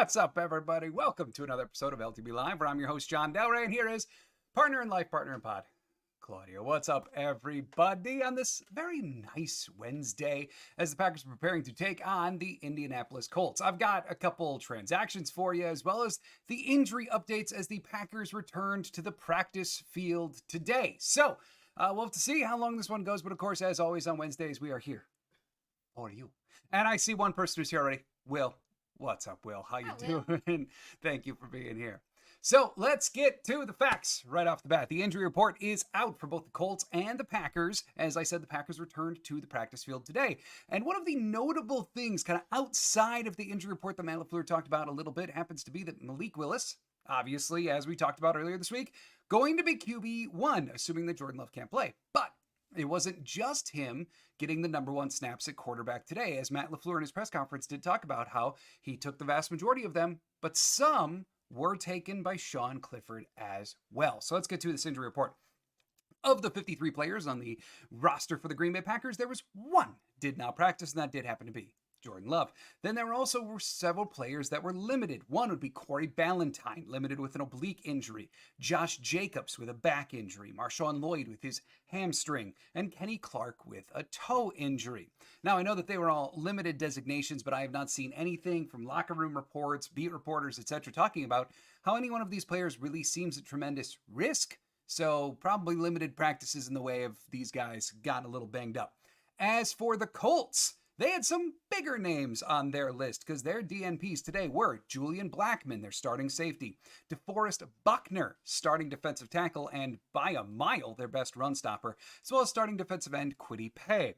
What's up, everybody? Welcome to another episode of LTB Live, where I'm your host, John Delray, and here is partner in life, partner in pod, Claudia. What's up, everybody, on this very nice Wednesday as the Packers are preparing to take on the Indianapolis Colts. I've got a couple transactions for you, as well as the injury updates as the Packers returned to the practice field today. So, we'll have to see how long this one goes, but of course, as always on Wednesdays, we are here for you. And I see one person who's here already, Will. What's up, Will? How you doing? Thank you for being here. So let's get to the facts right off the bat. The injury report is out for both the Colts and the Packers. As I said, the Packers returned to the practice field today. And one of the notable things kind of outside of the injury report that Matt LaFleur talked about a little bit happens to be that Malik Willis, obviously, as we talked about earlier this week, going to be QB1, assuming that Jordan Love can't play. But it wasn't just him getting the number one snaps at quarterback today, as Matt LaFleur in his press conference did talk about how he took the vast majority of them, but some were taken by Sean Clifford as well. So let's get to this injury report. Of the 53 players on the roster for the Green Bay Packers, there was one did not practice, and that did happen to be Jordan Love. Then there were several players that were limited. One would be Corey Ballantyne, limited with an oblique injury. Josh Jacobs with a back injury. Marshawn Lloyd with his hamstring. And Kenny Clark with a toe injury. Now, I know that they were all limited designations, but I have not seen anything from locker room reports, beat reporters, etc., talking about how any one of these players really seems at tremendous risk. So probably limited practices in the way of these guys got a little banged up. As for the Colts, they had some bigger names on their list because their DNPs today were Julian Blackmon, their starting safety, DeForest Buckner, starting defensive tackle, and by a mile, their best run stopper, as well as starting defensive end Kwity Paye.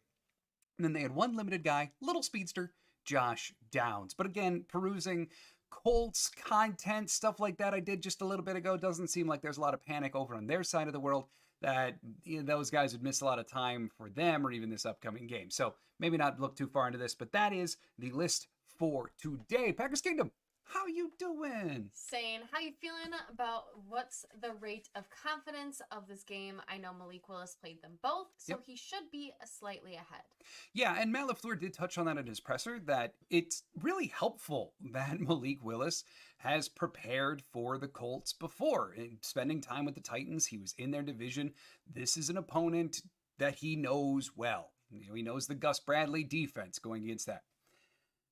And then they had one limited guy, little speedster, Josh Downs. But again, perusing Colts content, stuff like that I did just a little bit ago, doesn't seem like there's a lot of panic over on their side of the world that those guys would miss a lot of time for them or even this upcoming game. So maybe not look too far into this, but that is the list for today. Packers Kingdom, how you doing? Saying, how you feeling about what's the rate of confidence of this game? I know Malik Willis played them both, so he should be slightly ahead. Yeah, and Matt LaFleur did touch on that in his presser, that it's really helpful that Malik Willis has prepared for the Colts before. In spending time with the Titans, he was in their division. This is an opponent that he knows well. He knows the Gus Bradley defense going against that.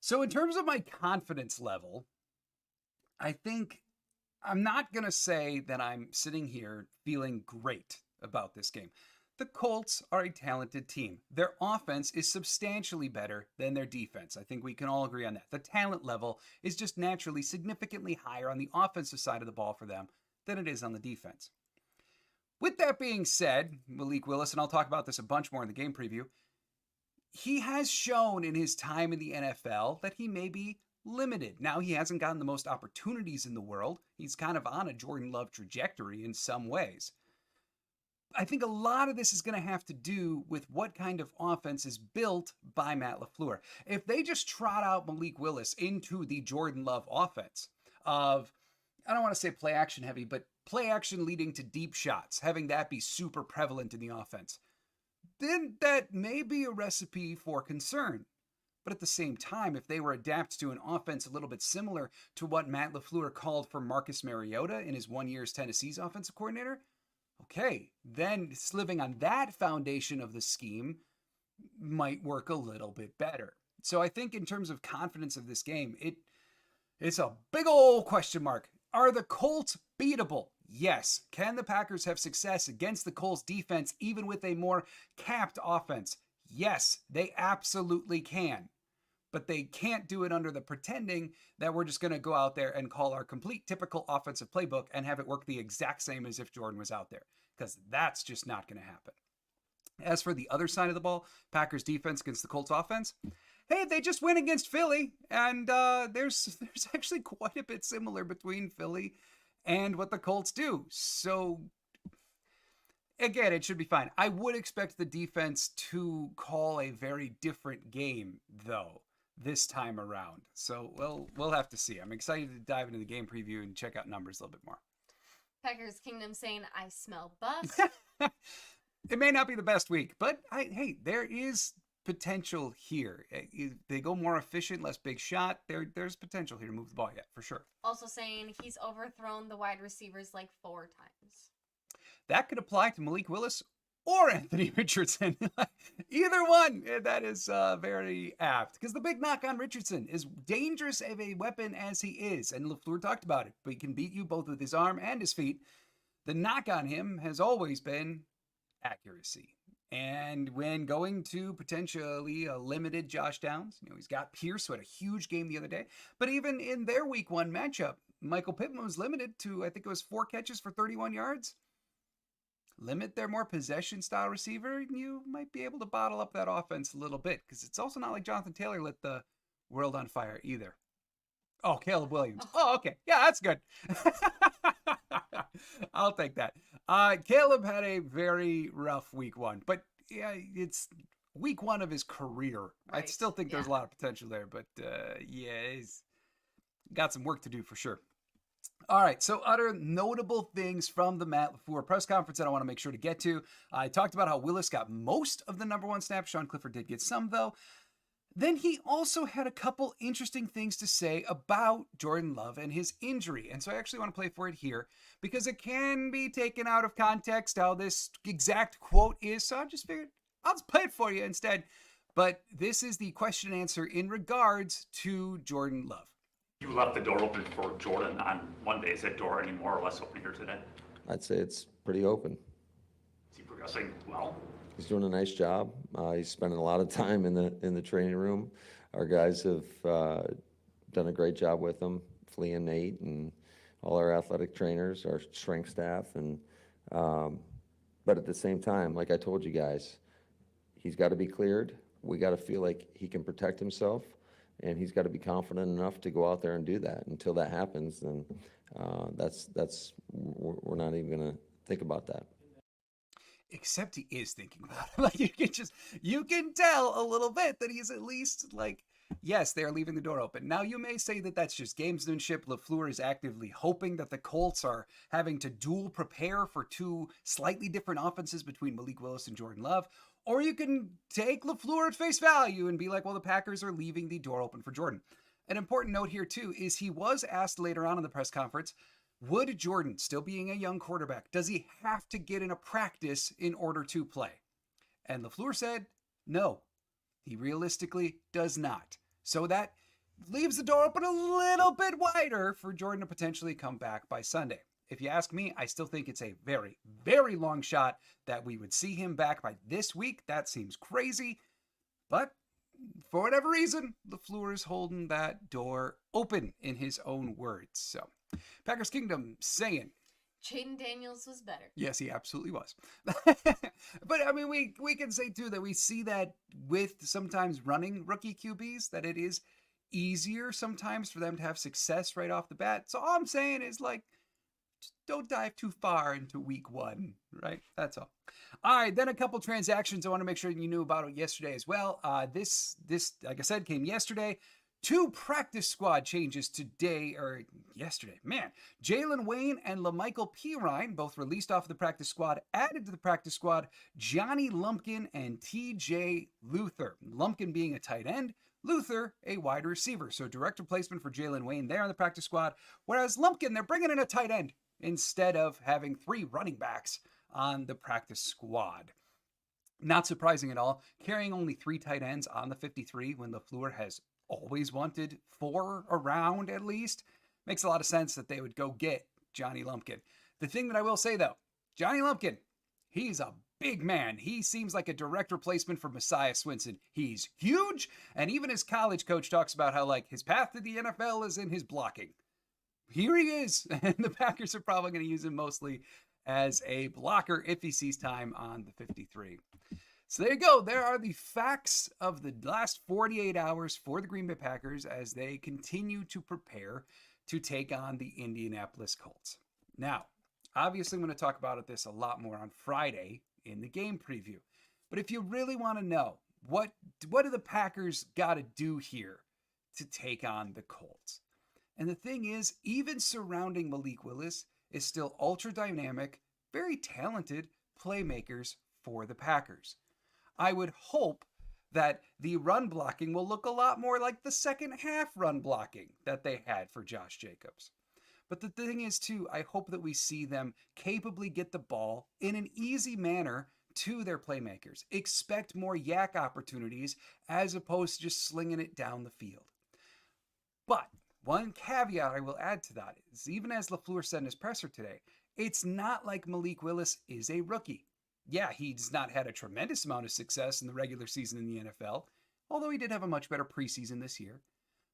So in terms of my confidence level, I think I'm not going to say that I'm sitting here feeling great about this game. The Colts are a talented team. Their offense is substantially better than their defense. I think we can all agree on that. The talent level is just naturally significantly higher on the offensive side of the ball for them than it is on the defense. With that being said, Malik Willis, and I'll talk about this a bunch more in the game preview, he has shown in his time in the NFL that he may be limited. Now, he hasn't gotten the most opportunities in the world. He's kind of on a Jordan Love trajectory in some ways. I think a lot of this is going to have to do with what kind of offense is built by Matt LaFleur. If they just trot out Malik Willis into the Jordan Love offense of, I don't want to say play action heavy, but play action leading to deep shots, having that be super prevalent in the offense, then that may be a recipe for concern. But at the same time, if they were adapted to an offense a little bit similar to what Matt LaFleur called for Marcus Mariota in his 1 year as Tennessee's offensive coordinator, okay, then living on that foundation of the scheme might work a little bit better. So I think in terms of confidence of this game, it's a big old question mark. Are the Colts beatable? Yes. Can the Packers have success against the Colts defense even with a more capped offense? Yes, they absolutely can. But they can't do it under the pretending that we're just going to go out there and call our complete typical offensive playbook and have it work the exact same as if Jordan was out there, because that's just not going to happen. As for the other side of the ball, Packers defense against the Colts offense, hey, they just went against Philly, and there's actually quite a bit similar between Philly and what the Colts do. So again, it should be fine. I would expect the defense to call a very different game, though, this time around. So we'll have to see. I'm excited to dive into the game preview and check out numbers a little bit more. Packers Kingdom saying, I smell bust. It may not be the best week, but hey, there is potential here. If they go more efficient, less big shot, there's potential here to move the ball, for sure. Also saying he's overthrown the wide receivers like 4 times. That could apply to Malik Willis or Anthony Richardson. Either one, that is very apt. Because the big knock on Richardson is dangerous of a weapon as he is. And LaFleur talked about it. But he can beat you both with his arm and his feet. The knock on him has always been accuracy. And when going to potentially a limited Josh Downs, he's got Pierce, who had a huge game the other day. But even in their week 1 matchup, Michael Pittman was limited to, I think it was 4 catches for 31 yards. Limit their more possession style receiver, and you might be able to bottle up that offense a little bit, because it's also not like Jonathan Taylor lit the world on fire either. Oh, Caleb Williams. Oh, okay. Yeah, that's good. I'll take that. Caleb had a very rough week 1, but yeah, it's week 1 of his career. Right. I still think there's a lot of potential there, but he's got some work to do for sure. All right, so other notable things from the Matt LaFleur press conference that I want to make sure to get to. I talked about how Willis got most of the number 1 snaps. Sean Clifford did get some, though. Then he also had a couple interesting things to say about Jordan Love and his injury. And so I actually want to play for it here because it can be taken out of context how this exact quote is. So I just figured I'll just play it for you instead. But this is the question and answer in regards to Jordan Love. You left the door open for Jordan on Monday. Is that door any more or less open here today? I'd say it's pretty open. Is he progressing well? He's doing a nice job. He's spending a lot of time in the training room. Our guys have done a great job with him, Flea and Nate, and all our athletic trainers, our strength staff, and but at the same time, like I told you guys, he's got to be cleared. We got to feel like he can protect himself, and he's got to be confident enough to go out there and do that. Until that happens, then we're not even going to think about that. Except he is thinking about it. Like you can tell a little bit that he's at least like, yes, they're leaving the door open. Now you may say that that's just gamesmanship. LaFleur is actively hoping that the Colts are having to dual prepare for 2 slightly different offenses between Malik Willis and Jordan Love. Or you can take LaFleur at face value and be like, well, the Packers are leaving the door open for Jordan. An important note here too is he was asked later on in the press conference, would Jordan, still being a young quarterback, does he have to get in a practice in order to play? And LaFleur said, no, he realistically does not. So that leaves the door open a little bit wider for Jordan to potentially come back by Sunday. If you ask me, I still think it's a very, very long shot that we would see him back by this week. That seems crazy. But for whatever reason, LaFleur is holding that door open in his own words. So Packers Kingdom saying Jaden Daniels was better. Yes, he absolutely was. But I mean, we can say too that we see that with sometimes running rookie QBs, that it is easier sometimes for them to have success right off the bat. So all I'm saying is like, just don't dive too far into week 1, right? That's all. All right, then a couple transactions I want to make sure you knew about yesterday as well. This, like I said, came yesterday. 2 practice squad changes today, or yesterday. Man, Jalen Wayne and LaMichael Pirine, both released off the practice squad, added to the practice squad, Johnny Lumpkin and TJ Luther. Lumpkin being a tight end, Luther a wide receiver. So direct replacement for Jalen Wayne there on the practice squad. Whereas Lumpkin, they're bringing in a tight end instead of having 3 running backs on the practice squad. Not surprising at all, carrying only 3 tight ends on the 53 when LaFleur has always wanted 4 around at least. Makes a lot of sense that they would go get Johnny Lumpkin. The thing that I will say though, Johnny Lumpkin, he's a big man. He seems like a direct replacement for Messiah Swinson. He's huge, and even his college coach talks about how like his path to the NFL is in his blocking. Here he is, and the Packers are probably going to use him mostly as a blocker if he sees time on the 53. So there you go. There are the facts of the last 48 hours for the Green Bay Packers as they continue to prepare to take on the Indianapolis Colts. Now, obviously, I'm going to talk about this a lot more on Friday in the game preview. But if you really want to know, what do the Packers got to do here to take on the Colts? And the thing is, even surrounding Malik Willis is still ultra dynamic, very talented playmakers for the Packers. I would hope that the run blocking will look a lot more like the second half run blocking that they had for Josh Jacobs. But the thing is, too, I hope that we see them capably get the ball in an easy manner to their playmakers. Expect more yak opportunities as opposed to just slinging it down the field. But one caveat I will add to that is, even as LaFleur said in his presser today, it's not like Malik Willis is a rookie. Yeah, he's not had a tremendous amount of success in the regular season in the NFL, although he did have a much better preseason this year.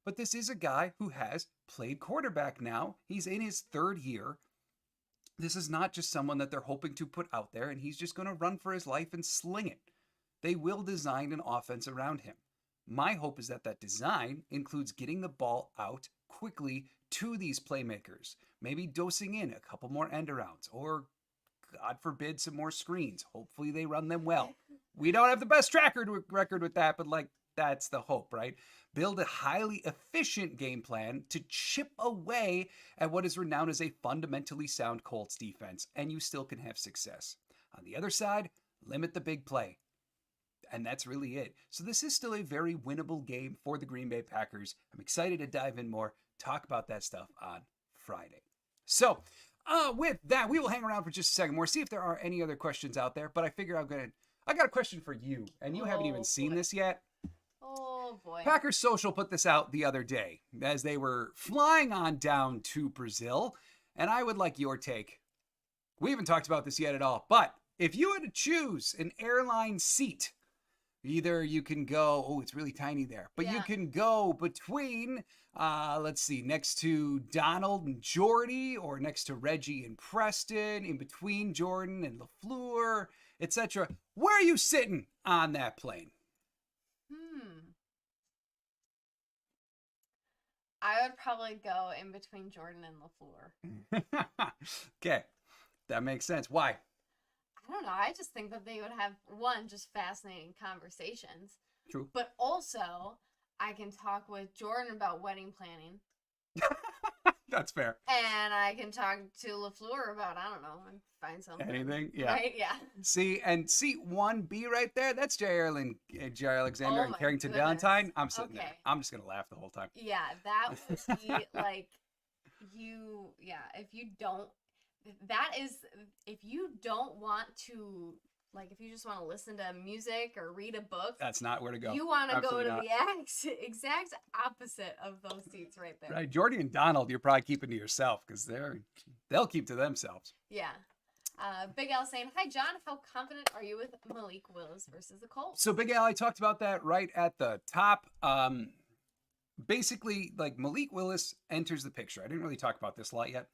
But this is a guy who has played quarterback now. He's in his third year. This is not just someone that they're hoping to put out there and he's just going to run for his life and sling it. They will design an offense around him. My hope is that that design includes getting the ball out quickly to these playmakers, maybe dosing in a couple more end arounds, or God forbid, some more screens. Hopefully they run them well. We don't have the best track record with that, but that's the hope, right? Build a highly efficient game plan to chip away at what is renowned as a fundamentally sound Colts defense, and you still can have success. On the other side, limit the big play. And that's really it. So this is still a very winnable game for the Green Bay Packers. I'm excited to dive in more, talk about that stuff on Friday. So with that, we will hang around for just a second more, see if there are any other questions out there. But I figure I got a question for you, and you haven't even seen this yet. Oh, boy. Packers Social put this out the other day as they were flying on down to Brazil, and I would like your take. We haven't talked about this yet at all, but if you had to choose an airline seat, either you can go, it's really tiny there, but you can go between, let's see, next to Donald and Jordy, or next to Reggie and Preston, in between Jordan and LaFleur, etc. Where are you sitting on that plane? I would probably go in between Jordan and LaFleur. Okay, that makes sense. Why? I don't know. I just think that they would have, one, just fascinating conversations. True. But also, I can talk with Jordan about wedding planning. That's fair. And I can talk to LaFleur about, I don't know, find something. Anything? Yeah. Right? Yeah. See, and seat 1B right there, that's J. Alexander and Carrington Valentine. I'm sitting there. I'm just going to laugh the whole time. Yeah, that would be if you don't want to, if you just want to listen to music or read a book, that's not where to go. You want to go to the exact opposite of those seats right there. Right, Jordy and Donald, you're probably keeping to yourself because they'll keep to themselves. Yeah. Big Al saying, "Hi John, how confident are you with Malik Willis versus the Colts?" So Big Al, I talked about that right at the top. Basically, Malik Willis enters the picture. I didn't really talk about this a lot yet.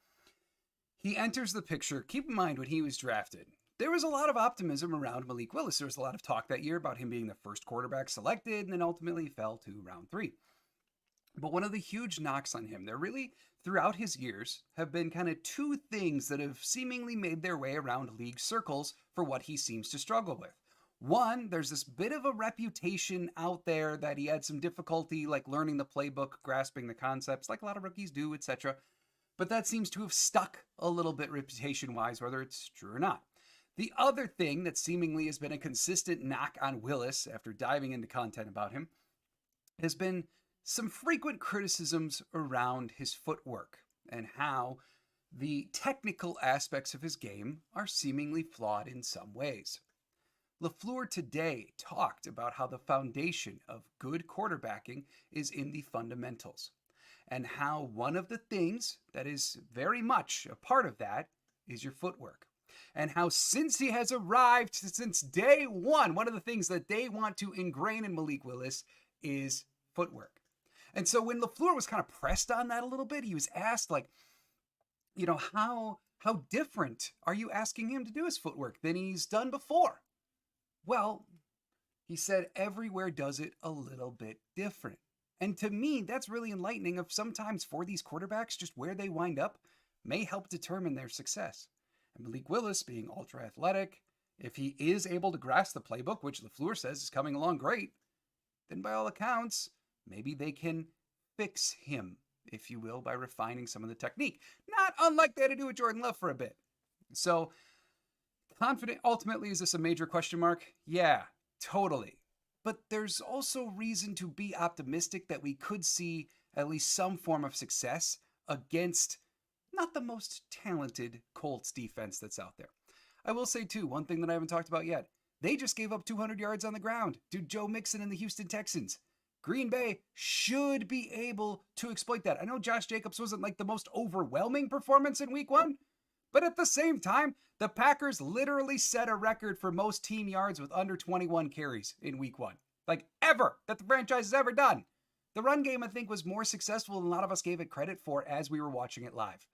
He enters the picture. Keep in mind, when he was drafted, there was a lot of optimism around Malik Willis. There was a lot of talk that year about him being the first quarterback selected, and then ultimately fell to round 3. But one of the huge knocks on him, there really, throughout his years, have been kind of 2 things that have seemingly made their way around league circles for what he seems to struggle with. One, there's this bit of a reputation out there that he had some difficulty learning the playbook, grasping the concepts, like a lot of rookies do, etc. But that seems to have stuck a little bit reputation-wise, whether it's true or not. The other thing that seemingly has been a consistent knock on Willis after diving into content about him has been some frequent criticisms around his footwork and how the technical aspects of his game are seemingly flawed in some ways. LaFleur today talked about how the foundation of good quarterbacking is in the fundamentals, and how one of the things that is very much a part of that is your footwork. And how since he has arrived, since day one of the things that they want to ingrain in Malik Willis is footwork. And so when LaFleur was kind of pressed on that a little bit, he was asked, how different are you asking him to do his footwork than he's done before? Well, he said everywhere does it a little bit different. And to me, that's really enlightening of sometimes for these quarterbacks, just where they wind up may help determine their success. And Malik Willis being ultra athletic, if he is able to grasp the playbook, which LaFleur says is coming along great, then by all accounts, maybe they can fix him, if you will, by refining some of the technique. Not unlike they had to do with Jordan Love for a bit. So, confident ultimately, is this a major question mark? Yeah, totally. but there's also reason to be optimistic that we could see at least some form of success against not the most talented Colts defense that's out there. I will say, too, one thing that I haven't talked about yet. They just gave up 200 yards on the ground to Joe Mixon and the Houston Texans. Green Bay should be able to exploit that. I know Josh Jacobs wasn't like the most overwhelming performance in week 1, but at the same time, the Packers literally set a record for most team yards with under 21 carries in week 1. Like ever, that the franchise has ever done. The run game, I think, was more successful than a lot of us gave it credit for as we were watching it live.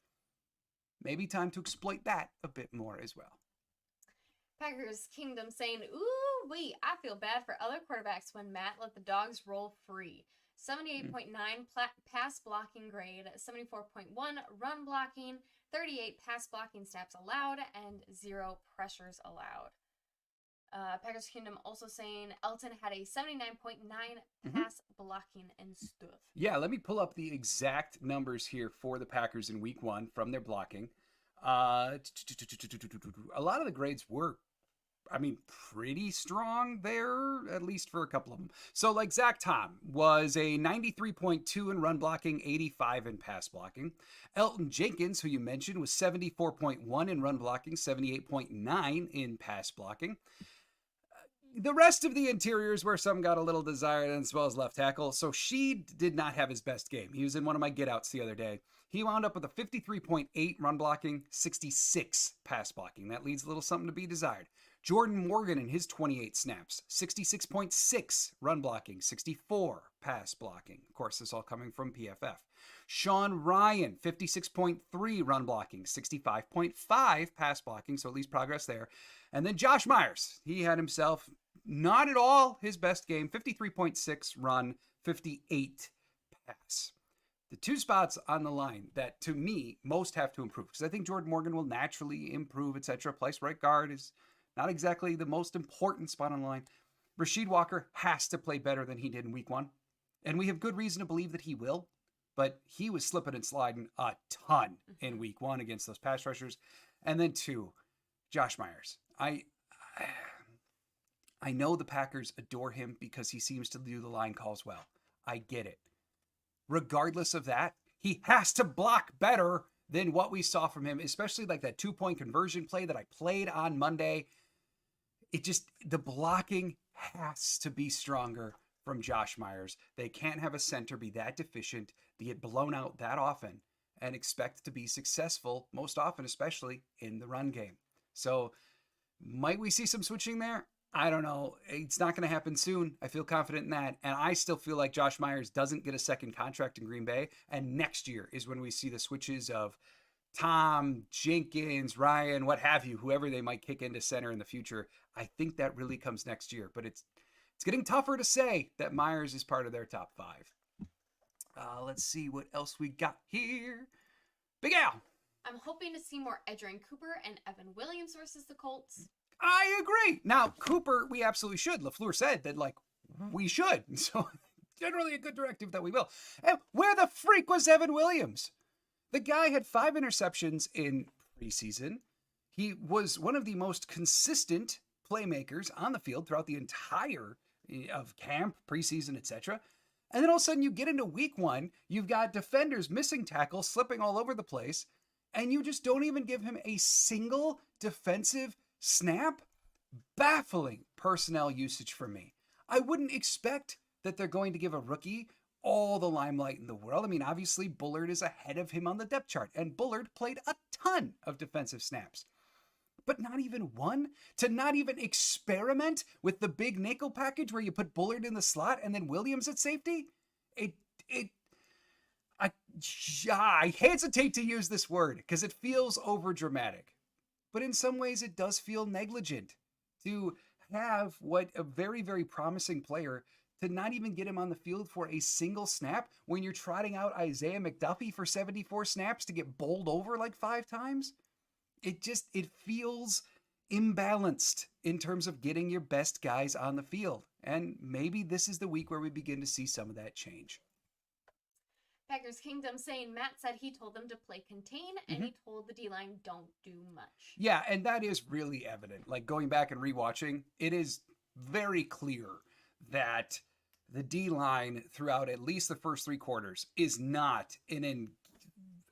Maybe time to exploit that a bit more as well. Packers Kingdom saying, ooh, wait, I feel bad for other quarterbacks when Matt let the dogs roll free. 78.9 pass blocking grade, 74.1 run blocking, 38 pass blocking snaps allowed, and 0 pressures allowed. Packers Kingdom also saying Elton had a 79.9 pass blocking and stuff. Yeah, let me pull up the exact numbers here for the Packers in week 1 from their blocking. A lot of the grades were, pretty strong there, at least for a couple of them. So like Zach Tom was a 93.2 in run blocking, 85 in pass blocking. Elton Jenkins, who you mentioned, was 74.1 in run blocking, 78.9 in pass blocking. The rest of the interiors where some got a little desired, as well as left tackle. So Sheed did not have his best game. He was in one of my get outs the other day. He wound up with a 53.8 run blocking, 66 pass blocking. That leaves a little something to be desired. Jordan Morgan in his 28 snaps, 66.6 run blocking, 64 pass blocking. Of course, this all coming from PFF. Sean Ryan, 56.3 run blocking, 65.5 pass blocking, so at least progress there. And then Josh Myers, he had himself not at all his best game, 53.6 run, 58 pass. The two spots on the line that, to me, most have to improve, because I think Jordan Morgan will naturally improve, etc. Place right guard is not exactly the most important spot on the line. Rasheed Walker has to play better than he did in week 1, and we have good reason to believe that he will, but he was slipping and sliding a ton in week 1 against those pass rushers. And then 2, Josh Myers. I know the Packers adore him because he seems to do the line calls well. I get it. Regardless of that, he has to block better than what we saw from him, especially like that 2-point conversion play that I played on Monday. The blocking has to be stronger from Josh Myers. They can't have a center be that deficient, be it blown out that often, and expect to be successful most often, especially in the run game. So might we see some switching there? I don't know. It's not going to happen soon. I feel confident in that. And I still feel like Josh Myers doesn't get a second contract in Green Bay. And next year is when we see the switches of Tom, Jenkins, Ryan, what have you, whoever they might kick into center in the future. I think that really comes next year. But it's getting tougher to say that Myers is part of their top 5. Let's see what else we got here. Big Al. I'm hoping to see more Edgerrin Cooper and Evan Williams versus the Colts. I agree. Now, Cooper, we absolutely should. LaFleur said that, we should. So, generally a good directive that we will. And where the freak was Evan Williams? The guy had 5 interceptions in preseason. He was one of the most consistent playmakers on the field throughout the entire of camp, preseason, etc. And then all of a sudden you get into week 1, you've got defenders missing tackles, slipping all over the place, and you just don't even give him a single defensive snap. Baffling personnel usage for me. I wouldn't expect that they're going to give a rookie all the limelight in the world. Obviously Bullard is ahead of him on the depth chart, and Bullard played a ton of defensive snaps. But not even one? To not even experiment with the big nickel package where you put Bullard in the slot and then Williams at safety? I hesitate to use this word because it feels overdramatic. But in some ways it does feel negligent to have what a very, very promising player to not even get him on the field for a single snap when you're trotting out Isaiah McDuffie for 74 snaps to get bowled over 5 times. It feels imbalanced in terms of getting your best guys on the field. And maybe this is the week where we begin to see some of that change. Packers Kingdom saying Matt said he told them to play contain, and he told the D-line don't do much. Yeah, and that is really evident. Going back and rewatching, it is very clear that the D-line throughout at least the first 3 quarters is not an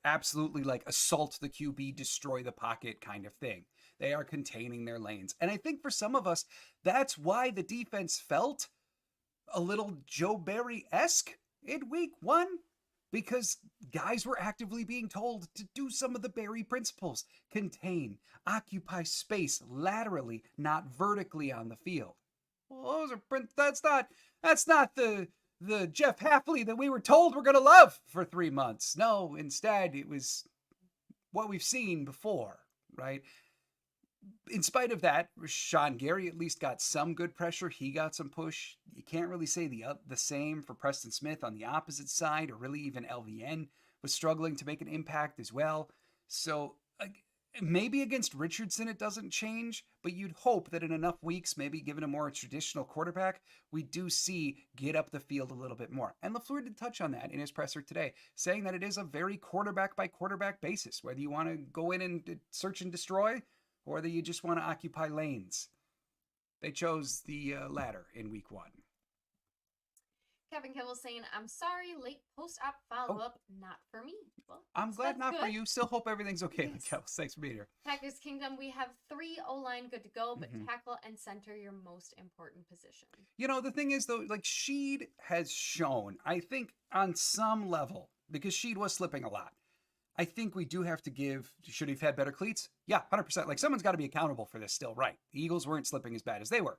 absolutely like assault the QB, destroy the pocket kind of thing. They are containing their lanes. And I think for some of us, that's why the defense felt a little Joe Barry-esque in week 1, because guys were actively being told to do some of the Barry principles: contain, occupy space laterally, not vertically on the field. Well, that's not the Jeff Hafley that we were told we're going to love for 3 months. No, instead it was what we've seen before, right? In spite of that, Rashawn Gary at least got some good pressure. He got some push. You can't really say the same for Preston Smith on the opposite side, or really even LVN was struggling to make an impact as well. So maybe against Richardson it doesn't change, but you'd hope that in enough weeks, maybe given a more traditional quarterback, we do see get up the field a little bit more. And LaFleur did touch on that in his presser today, saying that it is a very quarterback by quarterback basis, whether you want to go in and search and destroy, or whether you just want to occupy lanes. They chose the latter in week 1. Kevin Kibble saying, I'm sorry, late post-op follow-up, not for me. Well, I'm glad not for you. Still hope everything's okay with Yes. Kels. Thanks for being here. Packers Kingdom, we have 3 O-line good to go, but tackle and center your most important position. You know, the thing is, though, like Sheed has shown, I think on some level, because Sheed was slipping a lot, I think we do have to give, should he have had better cleats? Yeah, 100%. Like, someone's got to be accountable for this still, right? The Eagles weren't slipping as bad as they were.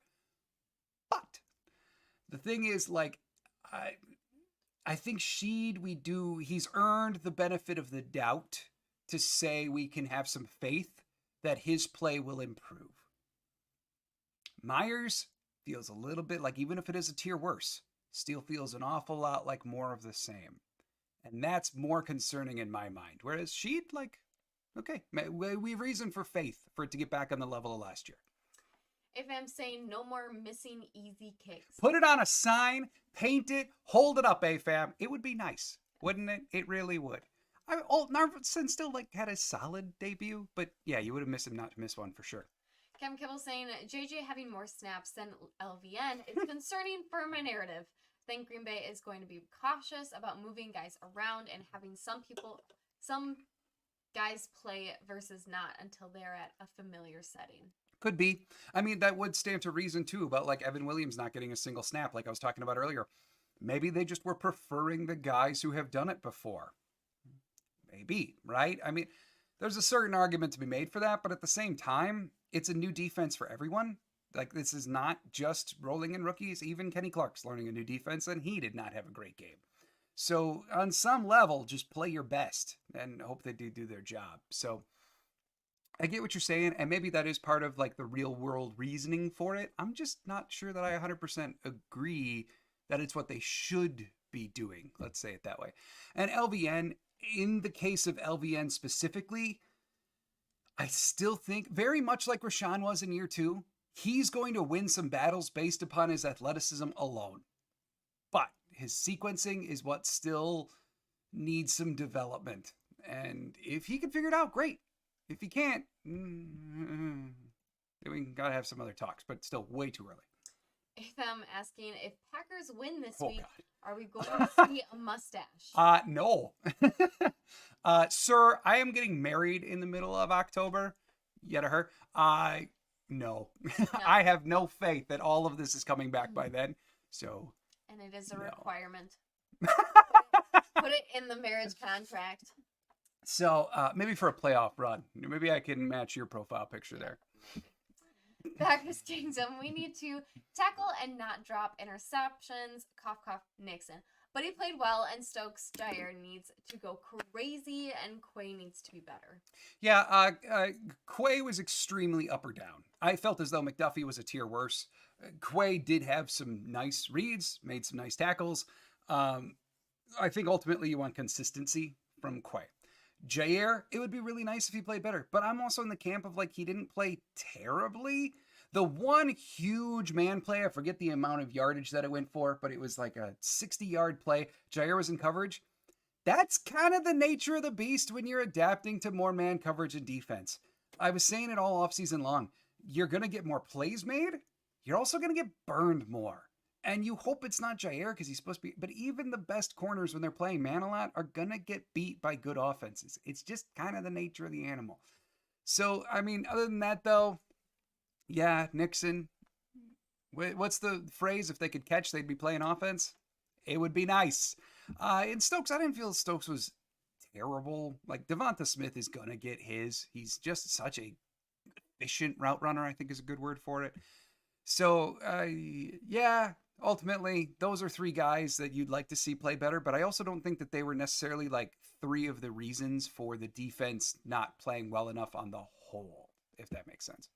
But the thing is, like, I think Sheed, he's earned the benefit of the doubt to say we can have some faith that his play will improve. Myers feels a little bit like, even if it is a tier worse, still feels an awful lot like more of the same. And that's more concerning in my mind. Whereas Sheed, like, okay, we have reason for faith for it to get back on the level of last year. If I'm saying no more missing easy kicks. Put it on a sign, paint it, hold it up, AFAM. It would be nice, wouldn't it? It really would. Narvison still had a solid debut, but yeah, you would have missed him not to miss one for sure. Kevin Kibble saying JJ having more snaps than LVN is concerning for my narrative. I think Green Bay is going to be cautious about moving guys around and having some guys play versus not until they're at a familiar setting. Could be. I mean, that would stand to reason too about Evan Williams not getting a single snap like I was talking about earlier. Maybe they just were preferring the guys who have done it before. Maybe, right? I mean, there's a certain argument to be made for that, but at the same time, it's a new defense for everyone. This is not just rolling in rookies. Even Kenny Clark's learning a new defense, and he did not have a great game. So on some level, just play your best and hope they do their job. So I get what you're saying, and maybe that is part of the real world reasoning for it. I'm just not sure that I 100% agree that it's what they should be doing. Let's say it that way. And LVN, in the case of LVN specifically, I still think very much like Rashawn was in year 2, he's going to win some battles based upon his athleticism alone. But his sequencing is what still needs some development. And if he can figure it out, great. If he can't, then we got to have some other talks, but still way too early. If I'm asking, if Packers win this week, God. are we going to see a mustache? No. Sir, I am getting married in the middle of October. Yet her. No. I have no faith that all of this is coming back by then. So. And it is a no. requirement. Put it in the marriage contract. So maybe for a playoff run, maybe I can match your profile picture there. Packers Kingdom, we need to tackle and not drop interceptions. Cough, cough, Nixon. But he played well, and Stokes Dyer needs to go crazy, and Quay needs to be better. Yeah, Quay was extremely up or down. I felt as though McDuffie was a tier worse. Quay did have some nice reads, made some nice tackles. I think ultimately you want consistency from Quay. Jair, it would be really nice if he played better, but I'm also in the camp of he didn't play terribly. The one huge man play, I forget the amount of yardage that it went for, but it was a 60-yard play. Jair was in coverage. That's kind of the nature of the beast when you're adapting to more man coverage and defense. I was saying it all offseason long. You're going to get more plays made. You're also going to get burned more. And you hope it's not Jair because he's supposed to be. But even the best corners when they're playing man a lot are going to get beat by good offenses. It's just kind of the nature of the animal. So, I mean, other than that, though, yeah, Nixon. What's the phrase? If they could catch, they'd be playing offense. It would be nice. In Stokes, I didn't feel Stokes was terrible. Like, Devonta Smith is going to get his. He's just such a efficient route runner, I think is a good word for it. So, yeah, ultimately, those are three guys that you'd like to see play better. But I also don't think that they were necessarily like three of the reasons for the defense not playing well enough on the whole, if that makes sense.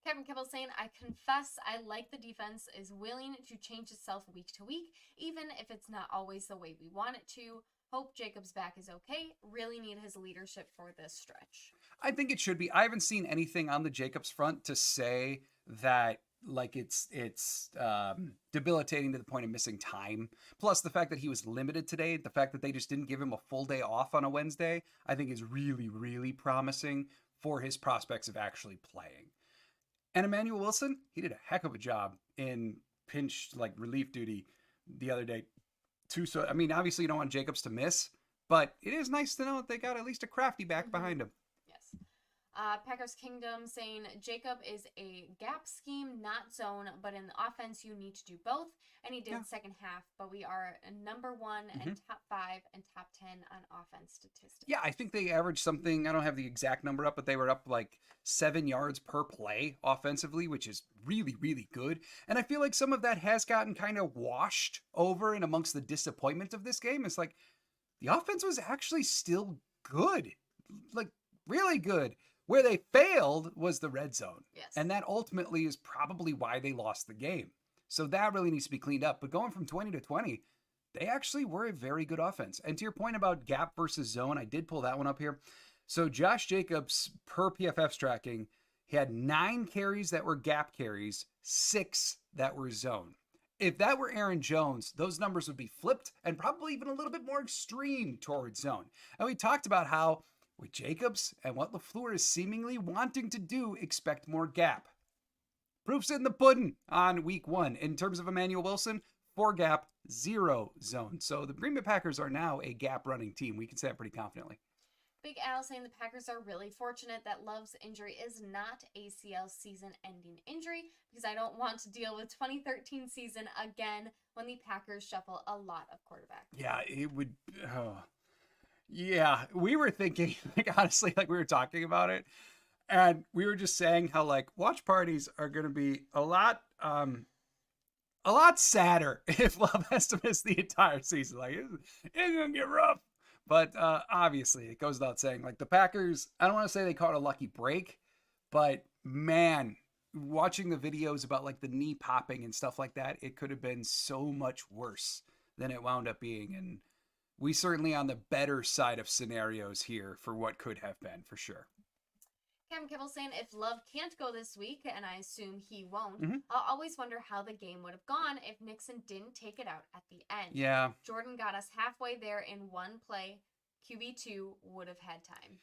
Kevin Kibble saying, I confess I like the defense is willing to change itself week to week, even if it's not always the way we want it to. Hope Jacobs' back is okay. Really need his leadership for this stretch. I think it should be. I haven't seen anything on the Jacobs front to say that like it's debilitating to the point of missing time. Plus the fact that he was limited today, the fact that they just didn't give him a full day off on a Wednesday, I think is really, really promising for his prospects of actually playing. And Emmanuel Wilson, he did a heck of a job in pinch like relief duty the other day too. So I mean, obviously you don't want Jacobs to miss, but it is nice to know that they got at least a crafty back behind him. Yes. Packers Kingdom saying Jacob is a gap scheme, not zone, but in the offense you need to do both. And he did second half, but we are number 1 and top 5 and top 10 on offense statistics. Yeah, I think they averaged something, I don't have the exact number up, but they were up like 7 yards per play offensively, which is really, really good. And I feel like some of that has gotten kind of washed over and amongst the disappointment of this game. It's like the offense was actually still good, like really good. Where they failed was the red zone. Yes. And that ultimately is probably why they lost the game. So that really needs to be cleaned up. But going from 20 to 20, they actually were a very good offense. And to your point about gap versus zone, I did pull that one up here. So Josh Jacobs, per PFF's tracking, he had 9 carries that were gap carries, 6 that were zone. If that were Aaron Jones, those numbers would be flipped and probably even a little bit more extreme towards zone. And we talked about how with Jacobs and what LaFleur is seemingly wanting to do, expect more gap. Proof's in the pudding on week 1. In terms of Emmanuel Wilson, 4 gap, 0 zone. So the Green Bay Packers are now a gap running team. We can say that pretty confidently. Big Al saying the Packers are really fortunate that Love's injury is not ACL season-ending injury because I don't want to deal with 2013 season again when the Packers shuffle a lot of quarterbacks. Yeah, it would... Oh. Yeah, we were thinking, like honestly, like we were talking about it, and we were just saying how like watch parties are going to be a lot sadder if Love has to miss the entire season. Like it's going to get rough. But obviously, it goes without saying, like the Packers, I don't want to say they caught a lucky break, but man, watching the videos about like the knee popping and stuff like that, it could have been so much worse than it wound up being. And we certainly on the better side of scenarios here for what could have been, for sure. Kevin Kibble saying if Love can't go this week, and I assume he won't, I'll always wonder how the game would have gone if Nixon didn't take it out at the end. Yeah. Jordan got us halfway there in one play. QB2 would have had time.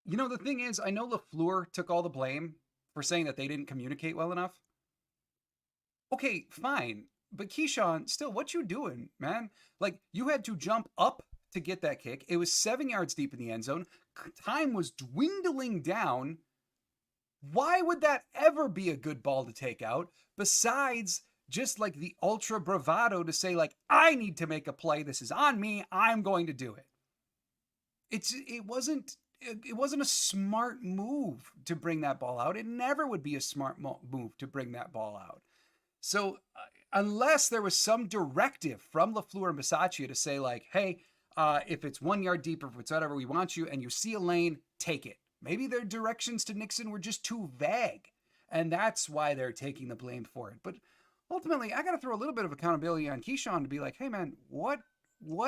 You know, the thing is, I know LaFleur took all the blame for saying that they didn't communicate well enough. Okay, fine. But Keyshawn, still, what you doing, man? Like, you had to jump up to get that kick. It was 7 yards deep in the end zone. Time was dwindling down. Why would that ever be a good ball to take out? Besides just like the ultra bravado to say like, I need to make a play. This is on me. I'm going to do it. It wasn't a smart move to bring that ball out. It never would be a smart move to bring that ball out. So unless there was some directive from LaFleur and Bisaccia to say like, hey, if it's 1 yard deep or if it's whatever, we want you, and you see a lane, take it. Maybe their directions to Nixon were just too vague, and that's why they're taking the blame for it. But ultimately, I got to throw a little bit of accountability on Keyshawn to be like, hey, man, what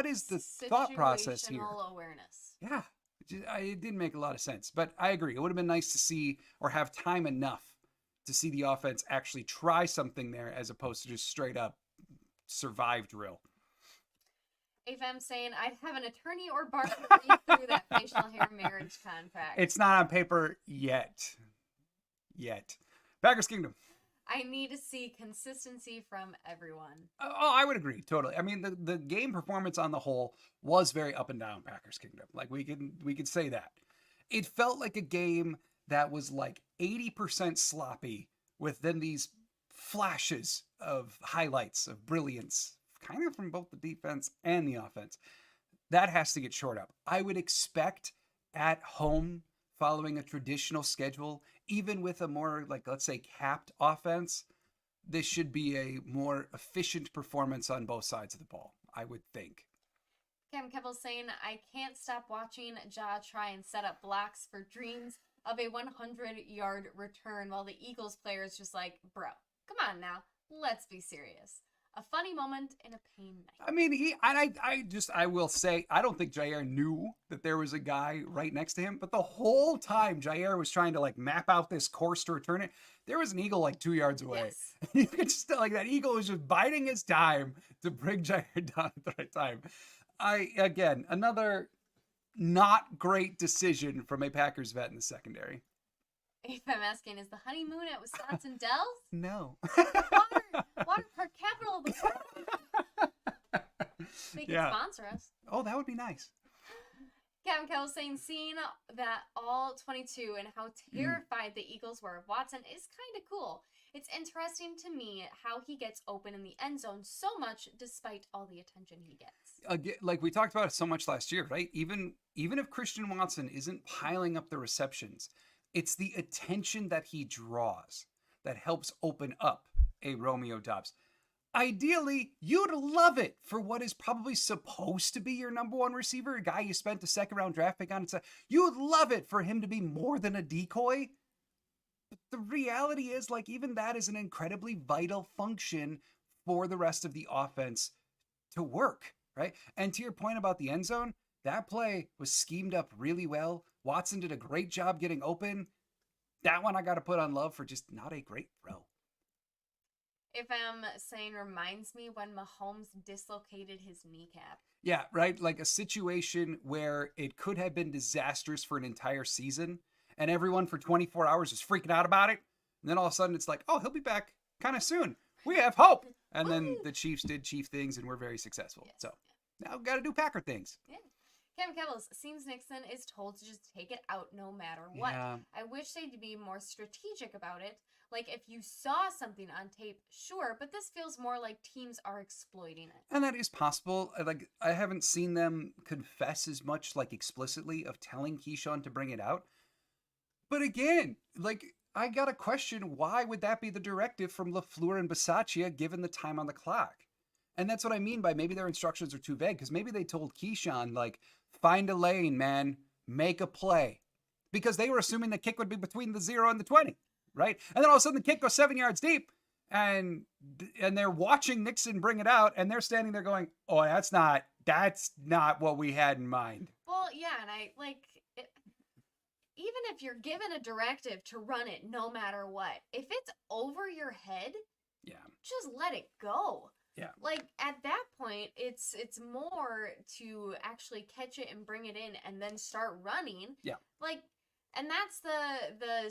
is the thought process here? Situational awareness. Yeah, it didn't make a lot of sense. But I agree. It would have been nice to see or have time enough to see the offense actually try something there as opposed to just straight up survive drill. AFM saying, I'd have an attorney or bar to read through that facial hair marriage contract. It's not on paper yet. Packers Kingdom. I need to see consistency from everyone. Oh, I would agree totally. I mean, the game performance on the whole was very up and down. Packers Kingdom, like we could say that. It felt like a game that was like 80% sloppy, with then these flashes of highlights of brilliance, kind of from both the defense and the offense. That has to get shored up. I would expect at home, following a traditional schedule, even with a more, like, let's say, capped offense, this should be a more efficient performance on both sides of the ball, I would think. Cam Keppel's saying, I can't stop watching Ja try and set up blocks for dreams of a 100-yard return while the Eagles player is just like, bro, come on now, let's be serious. A funny moment in a pain night. I mean, I will say, I don't think Jair knew that there was a guy right next to him, but the whole time Jair was trying to like map out this course to return it, there was an eagle like 2 yards away. Yes. You could just, like, that eagle was just biding his time to bring Jair down at the right time. Again, another not great decision from a Packers vet in the secondary. If I'm asking, is the honeymoon at Wisconsin Dells? No. Water park capital of the world. They can sponsor us. Oh, that would be nice. Kevin Kell saying, seeing that all 22 and how terrified the Eagles were of Watson is kind of cool. It's interesting to me how he gets open in the end zone so much despite all the attention he gets. Again, like we talked about it so much last year, right? Even if Christian Watson isn't piling up the receptions, it's the attention that he draws that helps open up a Romeo Doubs. Ideally, you'd love it for what is probably supposed to be your number one receiver, a guy you spent a second-round draft pick on. You would love it for him to be more than a decoy. But the reality is, like, even that is an incredibly vital function for the rest of the offense to work, right? And to your point about the end zone, that play was schemed up really well. Watson did a great job getting open. That one I got to put on Love for just not a great throw. If I'm saying reminds me when Mahomes dislocated his kneecap. Yeah, right? Like a situation where it could have been disastrous for an entire season, and everyone for 24 hours is freaking out about it. And then all of a sudden it's like, oh, he'll be back kind of soon. We have hope. And then the Chiefs did Chief things and were very successful. Yes. So now we've got to do Packer things. Yeah. Kevin Kettles seems Nixon is told to just take it out no matter what. Yeah. I wish they'd be more strategic about it. Like, if you saw something on tape, sure, but this feels more like teams are exploiting it. And that is possible. Like, I haven't seen them confess as much, like, explicitly of telling Keyshawn to bring it out. But again, like, I got to question, why would that be the directive from LaFleur and Bisaccia given the time on the clock? And that's what I mean by maybe their instructions are too vague, because maybe they told Keyshawn, like, find a lane, man, make a play. Because they were assuming the kick would be between the 0 and the 20. Right? And then all of a sudden the kick goes 7 yards deep, and they're watching Nixon bring it out, and they're standing there going, oh, that's not what we had in mind. Well, yeah, and even if you're given a directive to run it no matter what, if it's over your head, yeah, just let it go. Yeah. Like, at that point, it's more to actually catch it and bring it in and then start running. Yeah. Like, and that's the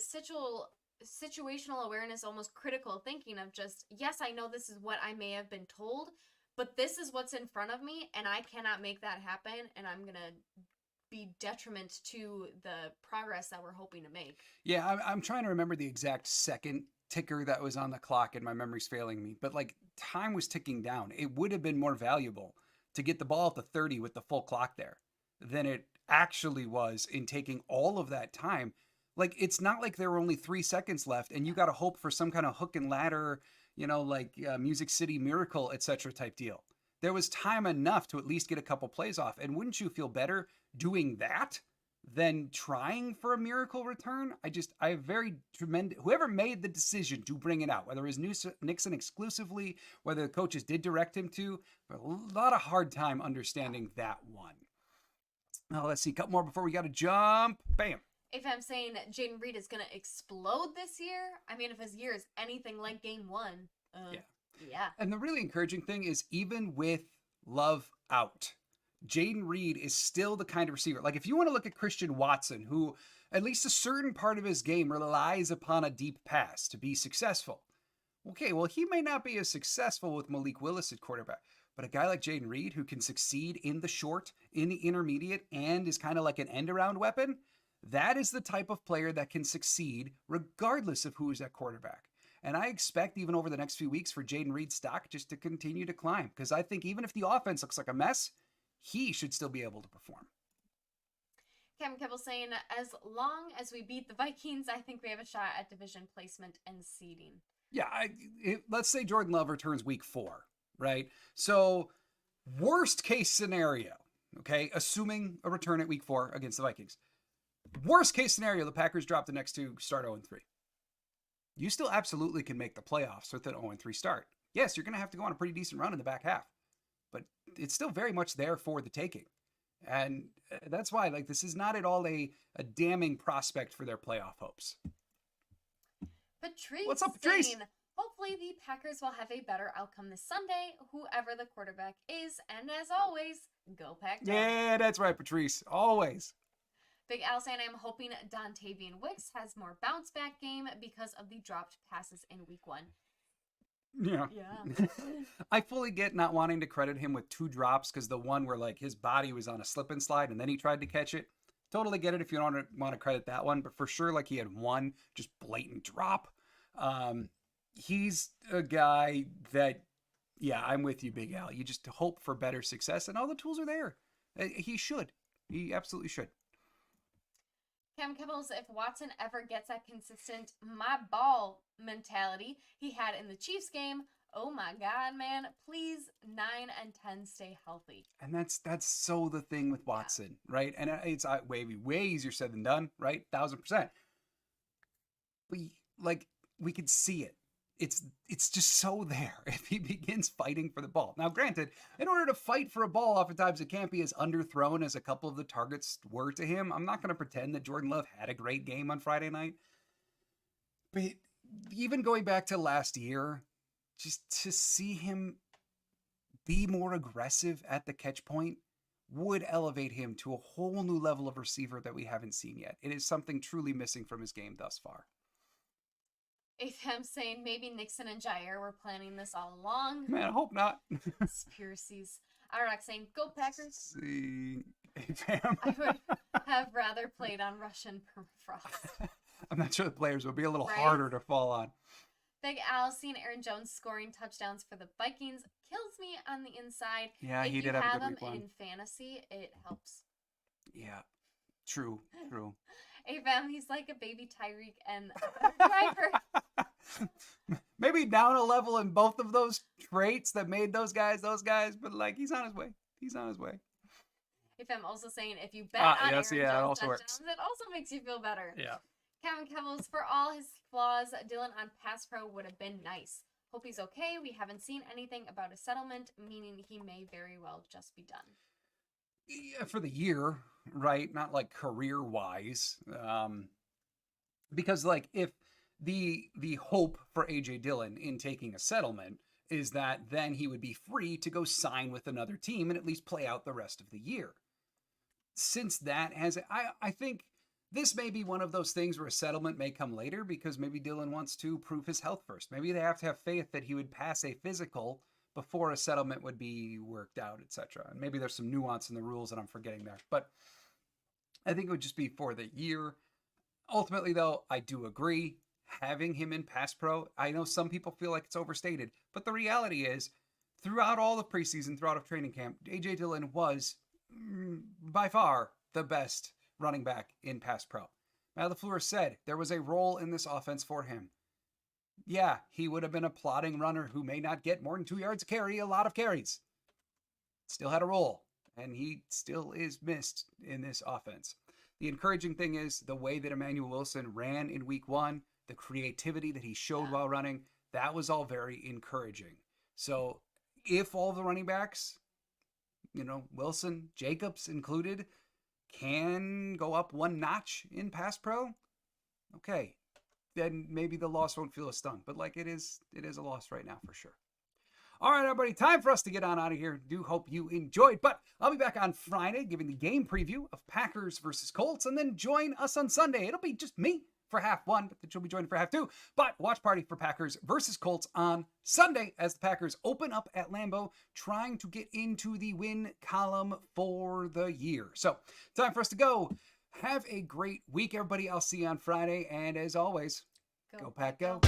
situational awareness, almost critical thinking of just, yes, I know this is what I may have been told, but this is what's in front of me, and I cannot make that happen, and I'm going to be detriment to the progress that we're hoping to make. Yeah, I'm trying to remember the exact second ticker that was on the clock, and my memory's failing me, but like, time was ticking down. It would have been more valuable to get the ball at the 30 with the full clock there than it actually was in taking all of that time. Like, it's not like there were only 3 seconds left and you got to hope for some kind of hook and ladder, like Music City Miracle, etc. type deal. There was time enough to at least get a couple plays off. And wouldn't you feel better doing that than trying for a miracle return? I have very tremendous, whoever made the decision to bring it out, whether it was Nixon exclusively, whether the coaches did direct him to, but a lot of hard time understanding that one. Now, let's see, a couple more before we got to jump. Bam. If I'm saying Jaden Reed is going to explode this year, I mean, if his year is anything like game one, yeah. And the really encouraging thing is, even with Love out, Jaden Reed is still the kind of receiver. Like, if you want to look at Christian Watson, who at least a certain part of his game relies upon a deep pass to be successful, Okay, well, he may not be as successful with Malik Willis at quarterback, but a guy like Jaden Reed who can succeed in the short, in the intermediate, and is kind of like an end-around weapon, that is the type of player that can succeed regardless of who is at quarterback. And I expect even over the next few weeks for Jaden Reed's stock just to continue to climb, because I think even if the offense looks like a mess, he should still be able to perform. Kevin Keppel saying, as long as we beat the Vikings, I think we have a shot at division placement and seeding. Yeah, let's say Jordan Love returns week 4, right? So worst case scenario, okay, assuming a return at week 4 against the Vikings. Worst case scenario, the Packers drop the next 2, start 0-3. You still absolutely can make the playoffs with an 0-3 start. Yes, you're going to have to go on a pretty decent run in the back half, but it's still very much there for the taking. And that's why, like, this is not at all a damning prospect for their playoff hopes. Patrice, what's up, Patrice? Saying, hopefully the Packers will have a better outcome this Sunday, whoever the quarterback is. And as always, go Pack. Yeah, that's right, Patrice. Always. Big Al saying, I'm hoping Dontavian Wicks has more bounce back game because of the dropped passes in week 1. Yeah. I fully get not wanting to credit him with 2 drops, because the one where like his body was on a slip and slide and then he tried to catch it. Totally get it if you don't want to credit that one, but for sure, like, he had one just blatant drop. He's a guy that, yeah, I'm with you, Big Al. You just hope for better success, and all the tools are there. He should. He absolutely should. Cam Kibbles, if Watson ever gets that consistent my ball mentality he had in the Chiefs game, oh my God, man, please 9 and 10 stay healthy. And that's so the thing with Watson, right? And it's way easier said than done, right? 1000%. But we could see it. It's just so there if he begins fighting for the ball. Now, granted, in order to fight for a ball, oftentimes it can't be as underthrown as a couple of the targets were to him. I'm not going to pretend that Jordan Love had a great game on Friday night. But even going back to last year, just to see him be more aggressive at the catch point would elevate him to a whole new level of receiver that we haven't seen yet. It is something truly missing from his game thus far. AFM saying maybe Nixon and Jair were planning this all along. Man, I hope not. Conspiracies. Iraq saying, go Packers. See, AFM. I would have rather played on Russian permafrost. I'm not sure the players will be a little Right? harder to fall on. Big Al seeing Aaron Jones scoring touchdowns for the Vikings kills me on the inside. Yeah, if he you did have a have good him week 1. in fantasy, it helps. Yeah, true. AFM, he's like a baby Tyreek and a driver. Maybe down a level in both of those traits that made those guys, but like, he's on his way. AFM also saying if you bet on Aaron Jones it also works. touchdowns, it also makes you feel better. Yeah. Kevin Kevels, for all his flaws, Dylan on Pass Pro would have been nice. Hope he's okay. We haven't seen anything about a settlement, meaning he may very well just be done. Yeah, for the year, right? Not like career-wise. Because like if the hope for AJ Dillon in taking a settlement is that then he would be free to go sign with another team and at least play out the rest of the year. Since that has, I think this may be one of those things where a settlement may come later because maybe Dillon wants to prove his health first. Maybe they have to have faith that he would pass a physical before a settlement would be worked out, etc. And maybe there's some nuance in the rules that I'm forgetting there. But I think it would just be for the year. Ultimately, though, I do agree. Having him in Pass Pro, I know some people feel like it's overstated, but the reality is, throughout all the preseason, throughout training camp, AJ Dillon was by far the best running back in Pass Pro. Matt LaFleur said there was a role in this offense for him. Yeah, he would have been a plodding runner who may not get more than 2 yards a carry, a lot of carries. Still had a role, and he still is missed in this offense. The encouraging thing is the way that Emmanuel Wilson ran in week 1, the creativity that he showed while running, that was all very encouraging. So if all the running backs, Wilson, Jacobs included, can go up one notch in Pass Pro, okay, then maybe the loss won't feel as stung. But like it is a loss right now for sure. All right, everybody, time for us to get on out of here. Do hope you enjoyed. But I'll be back on Friday giving the game preview of Packers versus Colts, and then join us on Sunday. It'll be just me for half one, but then she'll be joining for half two. But watch party for Packers versus Colts on Sunday as the Packers open up at Lambeau, trying to get into the win column for the year. So, time for us to go. Have a great week, everybody. I'll see you on Friday. And as always, go Pack, go.